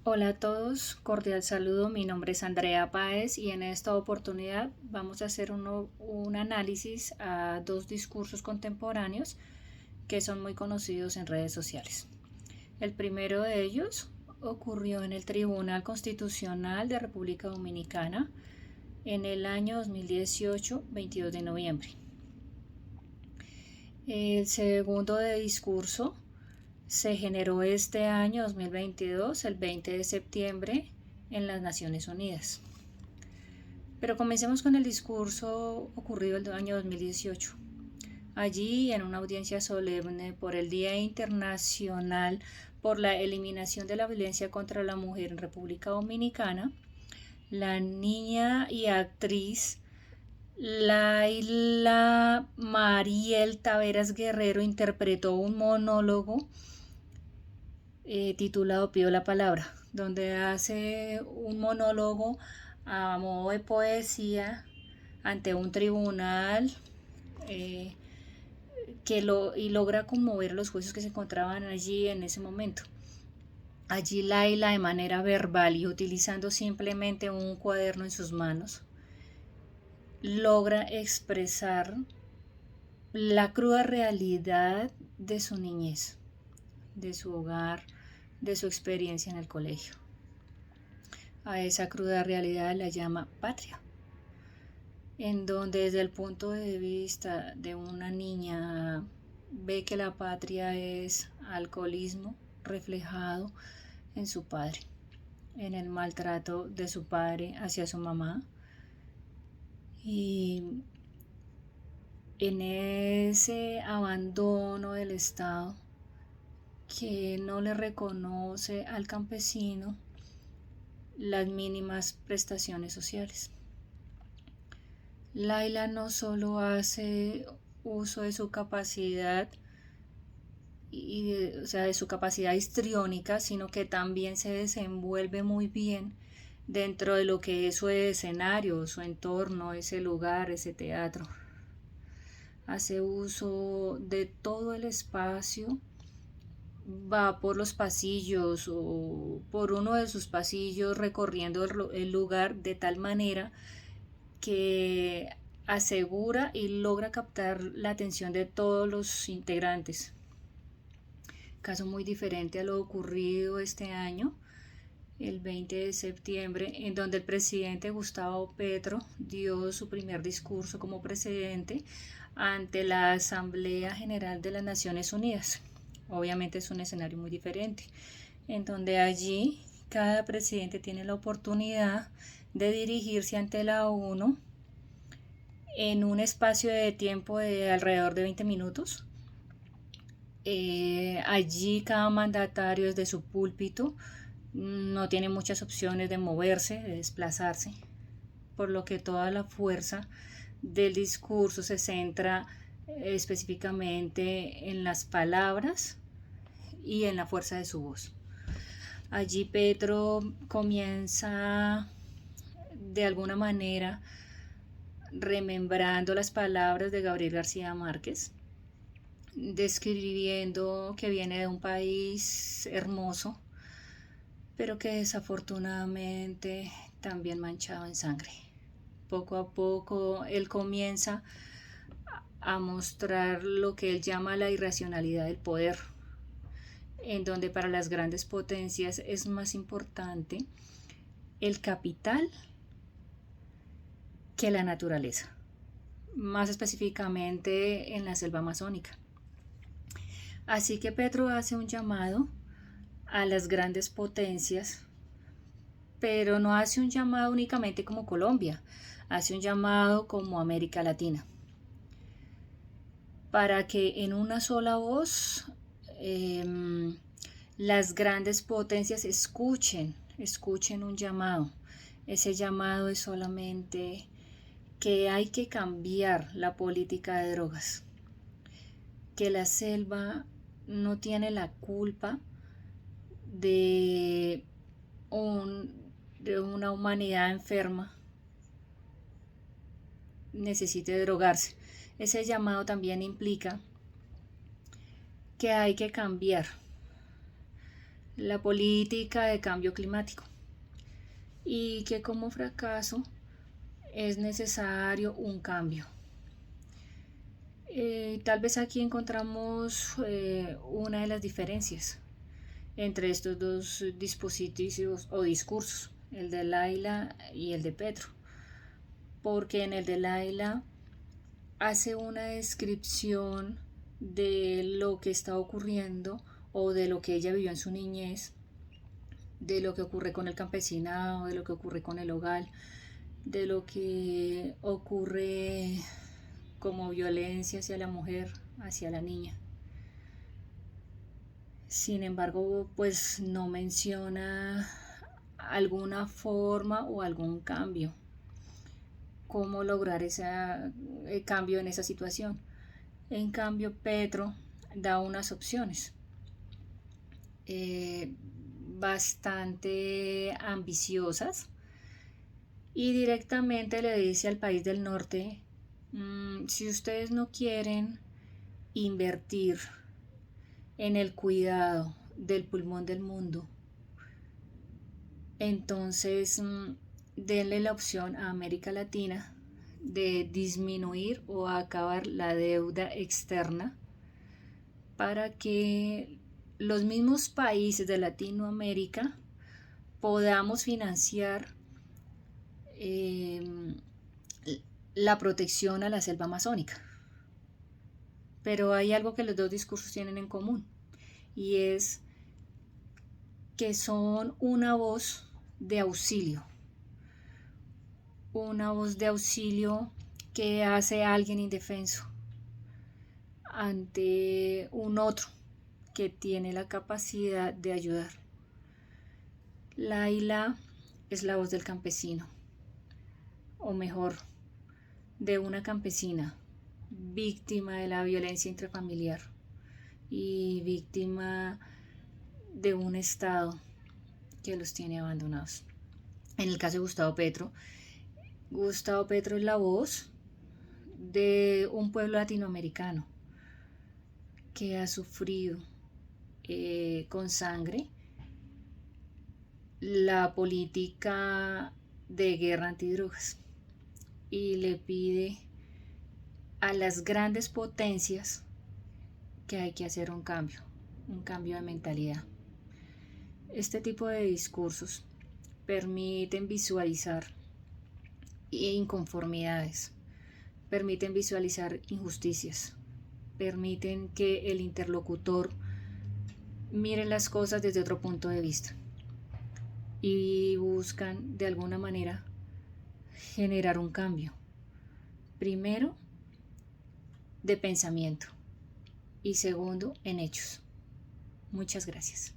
Hola a todos, cordial saludo. Mi nombre es Andrea Páez y en esta oportunidad vamos a hacer un análisis a dos discursos contemporáneos que son muy conocidos en redes sociales. El primero de ellos ocurrió en el Tribunal Constitucional de República Dominicana en el año 2018, 22 de noviembre. El segundo de discurso se generó este año 2022, el 20 de septiembre, en las Naciones Unidas. Pero comencemos con el discurso ocurrido el año 2018. Allí, en una audiencia solemne por el Día Internacional por la Eliminación de la Violencia contra la Mujer en República Dominicana, la niña y actriz Laila Mariel Taveras Guerrero interpretó un monólogo titulado Pido la Palabra, donde hace un monólogo a modo de poesía ante un tribunal eh, y logra conmover a los jueces que se encontraban allí en ese momento. Allí Laila, de manera verbal y utilizando simplemente un cuaderno en sus manos, logra expresar la cruda realidad de su niñez, de su hogar, de su experiencia en el colegio. A esa cruda realidad la llama patria, en donde desde el punto de vista de una niña ve que la patria es alcoholismo reflejado en su padre, en el maltrato de su padre hacia su mamá y en ese abandono del Estado que no le reconoce al campesino las mínimas prestaciones sociales. Laila no solo hace uso de su capacidad de su capacidad histriónica, sino que también se desenvuelve muy bien dentro de lo que es su escenario, su entorno, ese lugar, ese teatro. Hace uso de todo el espacio, va por los pasillos o por uno de sus pasillos recorriendo el lugar de tal manera que asegura y logra captar la atención de todos los integrantes. Caso muy diferente a lo ocurrido este año, el 20 de septiembre, en donde el presidente Gustavo Petro dio su primer discurso como presidente ante la Asamblea General de las Naciones Unidas. Obviamente es un escenario muy diferente, en donde allí cada presidente tiene la oportunidad de dirigirse ante la ONU en un espacio de tiempo de alrededor de 20 minutos. Allí cada mandatario desde su púlpito no tiene muchas opciones de moverse, de desplazarse, por lo que toda la fuerza del discurso se centra específicamente en las palabras y en la fuerza de su voz. Allí Petro comienza de alguna manera remembrando las palabras de Gabriel García Márquez, describiendo que viene de un país hermoso, pero que desafortunadamente también manchado en sangre. Poco a poco él comienza a mostrar lo que él llama la irracionalidad del poder, en donde para las grandes potencias es más importante el capital que la naturaleza, más específicamente en la selva amazónica. Así que Petro hace un llamado a las grandes potencias, pero no hace un llamado únicamente como Colombia, hace un llamado como América Latina, para que en una sola voz las grandes potencias escuchen un llamado. Ese llamado es solamente que hay que cambiar la política de drogas, que la selva no tiene la culpa de, un, de una humanidad enferma necesite drogarse. Ese llamado también implica que hay que cambiar la política de cambio climático y que como fracaso es necesario un cambio. Tal vez aquí encontramos una de las diferencias entre estos dos dispositivos o discursos, el de Laila y el de Petro, porque en el de Laila hace una descripción de lo que está ocurriendo o de lo que ella vivió en su niñez, de lo que ocurre con el campesinado, de lo que ocurre con el hogar, de lo que ocurre como violencia hacia la mujer, hacia la niña. Sin embargo, pues no menciona alguna forma o algún cambio. Cómo lograr ese cambio en esa situación. En cambio, Petro da unas opciones eh, bastante ambiciosas y directamente le dice al país del norte, si ustedes no quieren invertir en el cuidado del pulmón del mundo, entonces denle la opción a América Latina de disminuir o acabar la deuda externa para que los mismos países de Latinoamérica podamos financiar la protección a la selva amazónica. Pero hay algo que los dos discursos tienen en común y es que son una voz de auxilio. Una voz de auxilio que hace a alguien indefenso ante un otro que tiene la capacidad de ayudar. Laila es la voz del campesino, o mejor, de una campesina víctima de la violencia intrafamiliar y víctima de un Estado que los tiene abandonados. En el caso de Gustavo Petro es la voz de un pueblo latinoamericano que ha sufrido con sangre la política de guerra antidrogas y le pide a las grandes potencias que hay que hacer un cambio de mentalidad. Este tipo de discursos permiten visualizar inconformidades, permiten visualizar injusticias, permiten que el interlocutor mire las cosas desde otro punto de vista y buscan de alguna manera generar un cambio. Primero, de pensamiento y segundo, en hechos. Muchas gracias.